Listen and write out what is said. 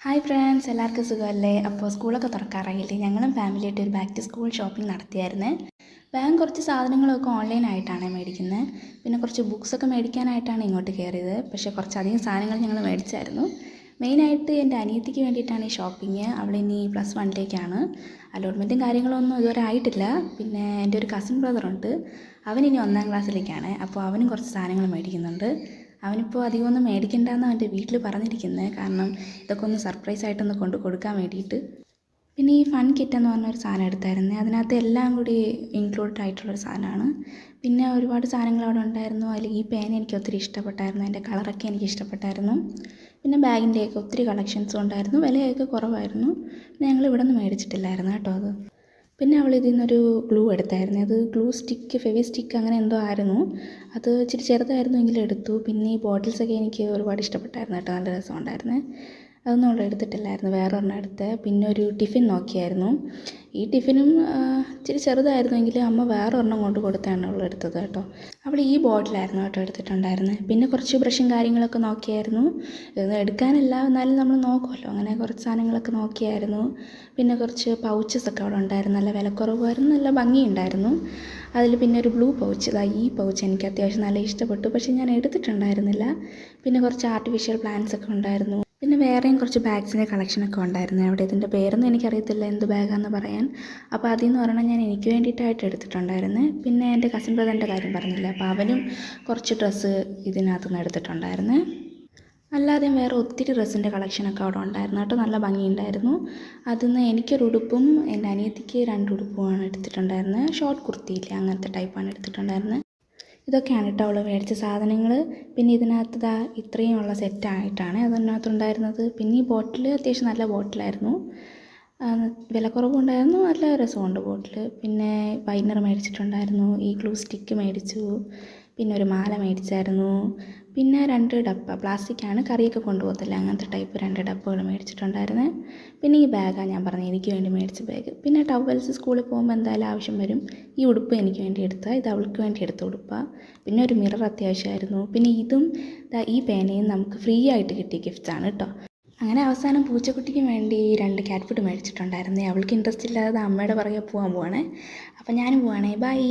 Hi friends, എല്ലാവർക്കും സുഖമല്ലേ? അപ്പോൾ സ്കൂളൊക്കെ തുറക്കാറായില്ലേ? ഞങ്ങളും ഫാമിലിയായിട്ട് ഒരു ബാക്ക് ടു സ്കൂൾ ഷോപ്പിംഗ് നടത്തിയായിരുന്നു. വേഗം കുറച്ച് സാധനങ്ങളൊക്കെ ഓൺലൈനായിട്ടാണ് മേടിക്കുന്നത്. പിന്നെ കുറച്ച് ബുക്സൊക്കെ മേടിക്കാനായിട്ടാണ് ഇങ്ങോട്ട് കയറിയത്. പക്ഷേ കുറച്ചധികം സാധനങ്ങൾ ഞങ്ങൾ മേടിച്ചായിരുന്നു. മെയിനായിട്ട് എൻ്റെ അനിയത്തിക്ക് വേണ്ടിയിട്ടാണ് ഈ ഷോപ്പിംഗ്. അവളിനി +1ലേക്കാണ്. അലോട്ട്മെൻറ്റും കാര്യങ്ങളൊന്നും ഇതുവരെ ആയിട്ടില്ല. പിന്നെ എൻ്റെ ഒരു കസിൻ ബ്രദറുണ്ട്, അവനിനി 1ാം ക്ലാസ്സിലേക്കാണ്. അപ്പോൾ അവനും കുറച്ച് സാധനങ്ങൾ മേടിക്കുന്നുണ്ട്. അവനിപ്പോൾ അധികമൊന്നും മേടിക്കണ്ടെന്ന് അവൻ്റെ വീട്ടിൽ പറഞ്ഞിരിക്കുന്നത്. കാരണം ഇതൊക്കെ ഒന്ന് സർപ്രൈസായിട്ടൊന്ന് കൊണ്ട് കൊടുക്കാൻ വേണ്ടിയിട്ട്. പിന്നെ ഈ ഫൺ കിറ്റ് എന്ന് പറഞ്ഞൊരു സാധനം എടുത്തായിരുന്നു. അതിനകത്ത് എല്ലാം കൂടി ഇൻക്ലൂഡഡ് ആയിട്ടുള്ളൊരു സാധനമാണ്. പിന്നെ ഒരുപാട് സാധനങ്ങൾ അവിടെ ഉണ്ടായിരുന്നു. അതിൽ ഈ പേന എനിക്ക് ഒത്തിരി ഇഷ്ടപ്പെട്ടായിരുന്നു. അതിൻ്റെ കളറൊക്കെ എനിക്ക് ഇഷ്ടപ്പെട്ടായിരുന്നു. പിന്നെ ബാഗിൻ്റെയൊക്കെ ഒത്തിരി കളക്ഷൻസും ഉണ്ടായിരുന്നു. വിലയൊക്കെ കുറവായിരുന്നു. പിന്നെ ഞങ്ങൾ ഇവിടെ നിന്ന് മേടിച്ചിട്ടില്ലായിരുന്നു കേട്ടോ അത്. പിന്നെ അവൾ ഇതിൽ നിന്നൊരു ഗ്ലൂ എടുത്തായിരുന്നു. അത് ഗ്ലൂ സ്റ്റിക്ക്, ഫെവി സ്റ്റിക്ക് അങ്ങനെ എന്തോ ആയിരുന്നു. അത് ഇച്ചിരി ചെറുതായിരുന്നു എങ്കിലും എടുത്തു. പിന്നെ ഈ ബോട്ടിൽസൊക്കെ എനിക്ക് ഒരുപാട് ഇഷ്ടപ്പെട്ടായിരുന്നു കേട്ടോ, നല്ല രസമുണ്ടായിരുന്നു. അതൊന്നും അവൾ എടുത്തിട്ടില്ലായിരുന്നു, വേറെ ഒരെണ്ണം എടുത്ത്. പിന്നെ ഒരു ടിഫിൻ നോക്കിയായിരുന്നു. ഈ ടിഫിനും ഇച്ചിരി ചെറുതായിരുന്നെങ്കിലും അമ്മ വേറെ ഒരെണ്ണം കൊണ്ട് കൊടുത്താണ് അവൾ എടുത്തത് കേട്ടോ. അവൾ ഈ ബോട്ടിലായിരുന്നു കേട്ടോ എടുത്തിട്ടുണ്ടായിരുന്നത്. പിന്നെ കുറച്ച് ബ്രഷും കാര്യങ്ങളൊക്കെ നോക്കിയായിരുന്നു. ഇത് എടുക്കാനല്ല, എന്നാലും നമ്മൾ നോക്കുമല്ലോ, അങ്ങനെ കുറച്ച് സാധനങ്ങളൊക്കെ നോക്കിയായിരുന്നു. പിന്നെ കുറച്ച് പൗച്ചസൊക്കെ അവിടെ ഉണ്ടായിരുന്നു. നല്ല വിലക്കുറവായിരുന്നു, നല്ല ഭംഗിയുണ്ടായിരുന്നു. അതിൽ പിന്നെ ഒരു ബ്ലൂ പൗച്ച്, ഈ പൗച്ച് എനിക്ക് അത്യാവശ്യം നല്ല ഇഷ്ടപ്പെട്ടു. പക്ഷേ ഞാൻ എടുത്തിട്ടുണ്ടായിരുന്നില്ല. പിന്നെ കുറച്ച് ആർട്ടിഫിഷ്യൽ പ്ലാന്റ്സ് ഒക്കെ ഉണ്ടായിരുന്നു. പിന്നെ വേറെയും കുറച്ച് ബാഗ്സിൻ്റെ കളക്ഷനൊക്കെ ഉണ്ടായിരുന്നു അവിടെ. ഇതിൻ്റെ പേരൊന്നും എനിക്കറിയത്തില്ല, എന്ത് ബാഗാന്ന് പറയാൻ. അപ്പോൾ അതിൽ നിന്ന് ഒരെണ്ണം ഞാൻ എനിക്ക് വേണ്ടിയിട്ടായിട്ട് എടുത്തിട്ടുണ്ടായിരുന്നു. പിന്നെ എൻ്റെ കസിൻ ബ്രദറിൻ്റെ കാര്യം പറഞ്ഞില്ല, അപ്പോൾ അവനും കുറച്ച് ഡ്രസ്സ് ഇതിനകത്തുനിന്ന് എടുത്തിട്ടുണ്ടായിരുന്നു. അല്ലാതെയും വേറെ ഒത്തിരി ഡ്രസ്സിൻ്റെ കളക്ഷനൊക്കെ അവിടെ ഉണ്ടായിരുന്നു കേട്ടോ, നല്ല ഭംഗിയുണ്ടായിരുന്നു. അതിൽ നിന്ന് എനിക്കൊരു ഉടുപ്പും എൻ്റെ അനിയത്തിക്ക് 2 ഉടുപ്പുമാണ് എടുത്തിട്ടുണ്ടായിരുന്നത്. ഷോർട്ട് കുർത്തിയില്ലേ, അങ്ങനത്തെ ടൈപ്പാണ് എടുത്തിട്ടുണ്ടായിരുന്നത്. ഇതൊക്കെയാണ് കേട്ടോ അവൾ മേടിച്ച സാധനങ്ങൾ. പിന്നെ ഇതിനകത്ത് ഇത്രയും ഉള്ള സെറ്റായിട്ടാണ് അതിനകത്തുണ്ടായിരുന്നത്. പിന്നെ ഈ ബോട്ടിൽ അത്യാവശ്യം നല്ല ബോട്ടിലായിരുന്നു, വിലക്കുറവുണ്ടായിരുന്നു, നല്ല രസമുണ്ട് ബോട്ടിൽ. പിന്നെ വൈനർ മേടിച്ചിട്ടുണ്ടായിരുന്നു, ഈ ഗ്ലൂ സ്റ്റിക്ക് മേടിച്ചു. പിന്നെ ഒരു മാല മേടിച്ചായിരുന്നു. പിന്നെ 2 ഡപ്പ, പ്ലാസ്റ്റിക്കാണ്, കറിയൊക്കെ കൊണ്ടുപോകത്തില്ല അങ്ങനത്തെ ടൈപ്പ് 2 ഡപ്പകൾ മേടിച്ചിട്ടുണ്ടായിരുന്നു. പിന്നെ ഈ ബാഗാണ് ഞാൻ പറഞ്ഞത്, എനിക്ക് വേണ്ടി മേടിച്ച ബാഗ്. പിന്നെ ടവൽസ് സ്കൂളിൽ പോകുമ്പോൾ എന്തായാലും ആവശ്യം വരും. ഈ ഉടുപ്പ് എനിക്ക് വേണ്ടി എടുത്താൽ, ഇത് അവൾക്ക് വേണ്ടി എടുത്ത ഉടുപ്പാണ്. പിന്നെ ഒരു മിറർ അത്യാവശ്യമായിരുന്നു. പിന്നെ ഇതും ഈ പേനയും നമുക്ക് ഫ്രീ ആയിട്ട് കിട്ടിയ ഗിഫ്റ്റ്സാണ് കേട്ടോ. അങ്ങനെ അവസാനം പൂച്ചക്കുട്ടിക്ക് വേണ്ടി 2 ക്യാറ്റ് ഫുഡ് മേടിച്ചിട്ടുണ്ടായിരുന്നേ. അവൾക്ക് ഇൻട്രസ്റ്റ് ഇല്ലാതെ അമ്മയുടെ പുറകെ പോകാൻ പോവാണേ. അപ്പോൾ ഞാനും പോവാണേ. ബൈ.